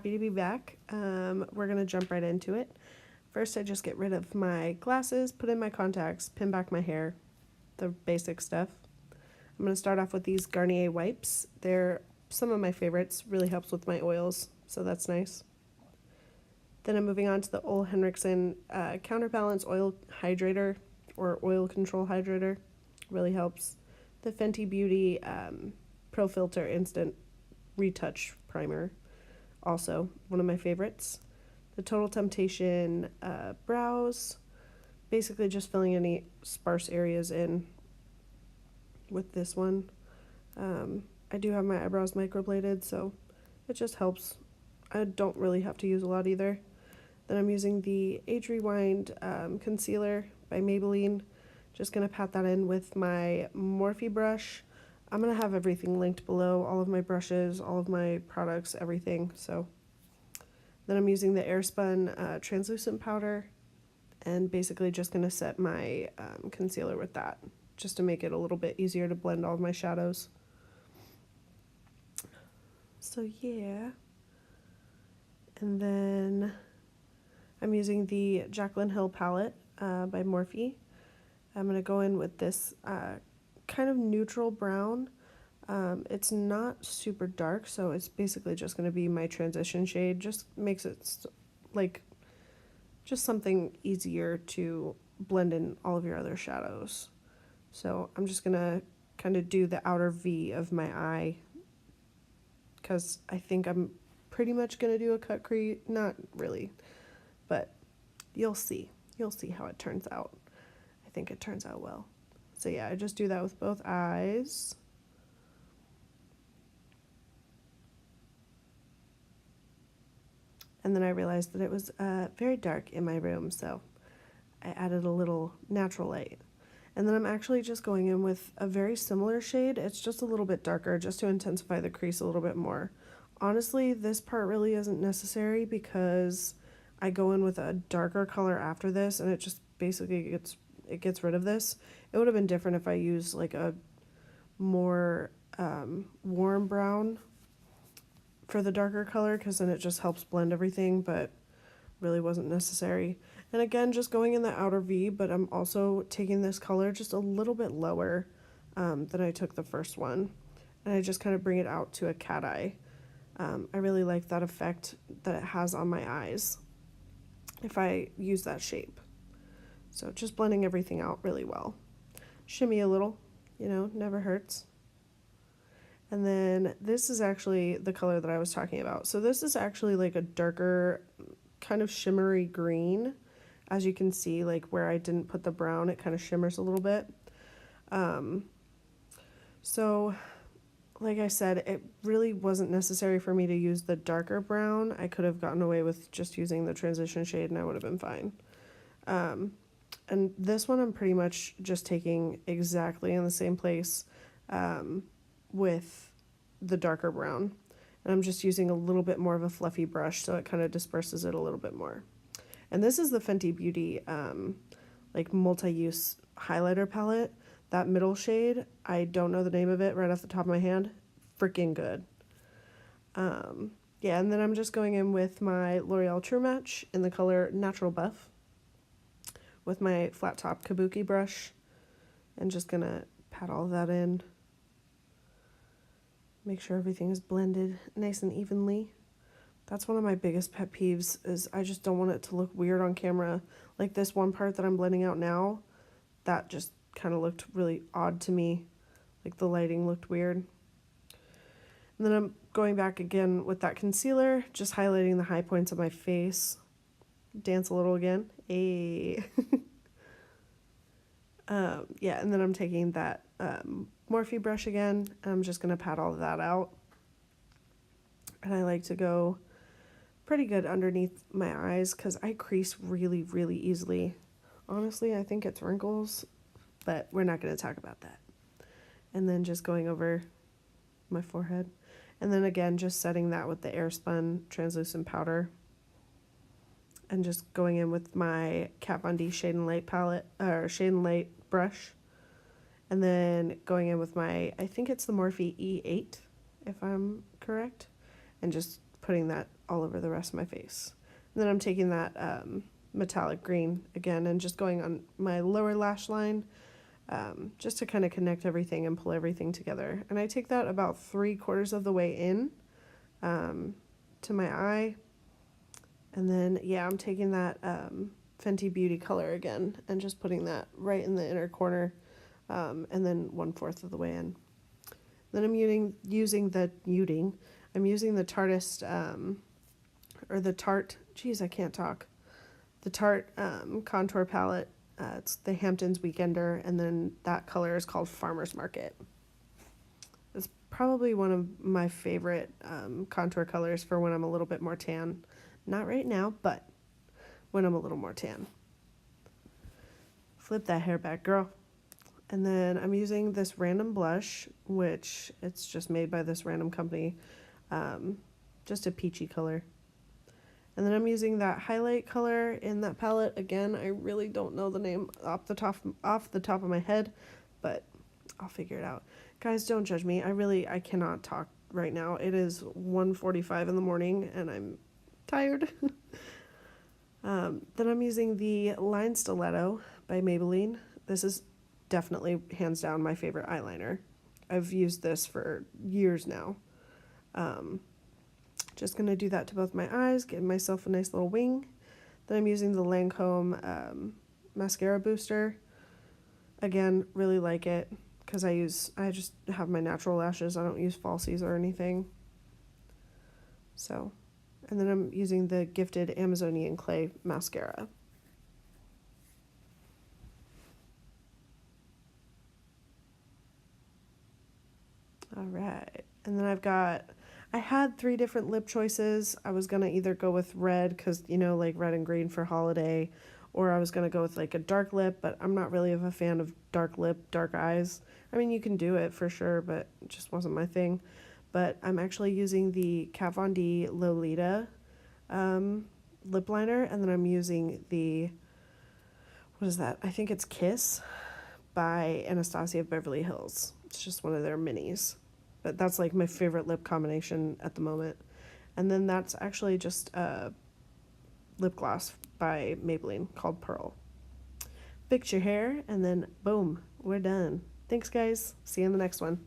happy to be back. We're gonna jump right into it. First, I just get rid of my glasses, put in my contacts, pin back my hair, the basic stuff. I'm gonna start off with these Garnier wipes. They're some of my favorites, really helps with my oils, so that's nice. Then I'm moving on to the old Henricksen Counterbalance Oil Hydrator, or Oil Control Hydrator, really helps. The Fenty Beauty Pro Filter Instant Retouch Primer, also one of my favorites. The Total Temptation Brows, basically just filling any sparse areas in with this one. I do have my eyebrows microbladed, so it just helps. I don't really have to use a lot either. Then I'm using the Age Rewind Concealer by Maybelline. Just going to pat that in with my Morphe brush. I'm going to have everything linked below, all of my brushes, all of my products, everything. So then I'm using the Airspun translucent powder and basically just going to set my concealer with that, just to make it a little bit easier to blend all of my shadows. So yeah. And then I'm using the JACLYN Hill palette by Morphe. I'm going to go in with this kind of neutral brown. It's not super dark, so it's basically just going to be my transition shade. Just makes it like just something easier to blend in all of your other shadows. So I'm just going to kind of do the outer V of my eye, because I think I'm pretty much going to do a cut crease. Not really, but you'll see. You'll see how it turns out. I think it turns out well. So yeah, I just do that with both eyes. And then I realized that it was very dark in my room, so I added a little natural light. And then I'm actually just going in with a very similar shade. It's just a little bit darker, just to intensify the crease a little bit more. Honestly, this part really isn't necessary because I go in with a darker color after this, and it just basically gets rid of this. It would have been different if I used like a more warm brown for the darker color, because then it just helps blend everything, but really wasn't necessary. And again, just going in the outer V, but I'm also taking this color just a little bit lower than I took the first one. And I just kind of bring it out to a cat eye. I really like that effect that it has on my eyes if I use that shape. So just blending everything out really well. Shimmy a little, you know, never hurts. And then this is actually the color that I was talking about. So this is actually like a darker kind of shimmery green. As you can see, like where I didn't put the brown, it kind of shimmers a little bit. So like I said, it really wasn't necessary for me to use the darker brown. I could have gotten away with just using the transition shade and I would have been fine. And this one I'm pretty much just taking exactly in the same place with the darker brown. And I'm just using a little bit more of a fluffy brush so it kind of disperses it a little bit more. And this is the Fenty Beauty like multi-use highlighter palette. That middle shade, I don't know the name of it right off the top of my hand. Freaking good. Yeah, and then I'm just going in with my L'Oreal True Match in the color Natural Buff with my flat top kabuki brush, and just gonna pat all of that in. Make sure everything is blended nice and evenly. That's one of my biggest pet peeves, is I just don't want it to look weird on camera. Like this one part that I'm blending out now, that just kind of looked really odd to me. Like the lighting looked weird. And then I'm going back again with that concealer, just highlighting the high points of my face. Dance a little again. Ayy. Yeah, and then I'm taking that Morphe brush again, and I'm just going to pat all of that out. And I like to go pretty good underneath my eyes because I crease really, really easily. Honestly, I think it's wrinkles, but we're not going to talk about that. And then just going over my forehead. And then again, just setting that with the Airspun translucent powder. And just going in with my Kat Von D Shade and Light palette, or Shade and Light brush. And then going in with my, I think it's the Morphe E8, if I'm correct. And just putting that all over the rest of my face. And then I'm taking that metallic green again and just going on my lower lash line just to kind of connect everything and pull everything together. And I take that about 3/4 of the way in to my eye. And then, yeah, I'm taking that Fenty Beauty color again and just putting that right in the inner corner and then 1/4 of the way in. Then I'm using the Tartist, or the Tarte, geez, I can't talk. The Tarte contour palette. It's the Hamptons Weekender, and then that color is called Farmer's Market. It's probably one of my favorite contour colors for when I'm a little bit more tan. Not right now, but when I'm a little more tan. Flip that hair back, girl. And then I'm using this random blush, which it's just made by this random company. Just a peachy color. And then I'm using that highlight color in that palette. Again, I really don't know the name off the top of my head, but I'll figure it out. Guys, don't judge me. I cannot talk right now. It is 1:45 in the morning and I'm tired. Then I'm using the Line Stiletto by Maybelline. This is definitely hands down my favorite eyeliner. I've used this for years now. Just gonna do that to both my eyes, give myself a nice little wing. Then I'm using the Lancôme mascara booster. Again, really like it because I just have my natural lashes. I don't use falsies or anything. So, and then I'm using the Gifted Amazonian Clay mascara. All right, and then I had 3 different lip choices. I was gonna either go with red, because, you know, like red and green for holiday, or I was gonna go with like a dark lip, but I'm not really a fan of dark lip, dark eyes. I mean, you can do it for sure, but it just wasn't my thing. But I'm actually using the Kat Von D Lolita lip liner, and then I'm using the, what is that? I think it's Kiss by Anastasia of Beverly Hills. It's just one of their minis. But that's like my favorite lip combination at the moment. And then that's actually just a lip gloss by Maybelline called Pearl. Fix your hair, and then boom, we're done. Thanks, guys. See you in the next one.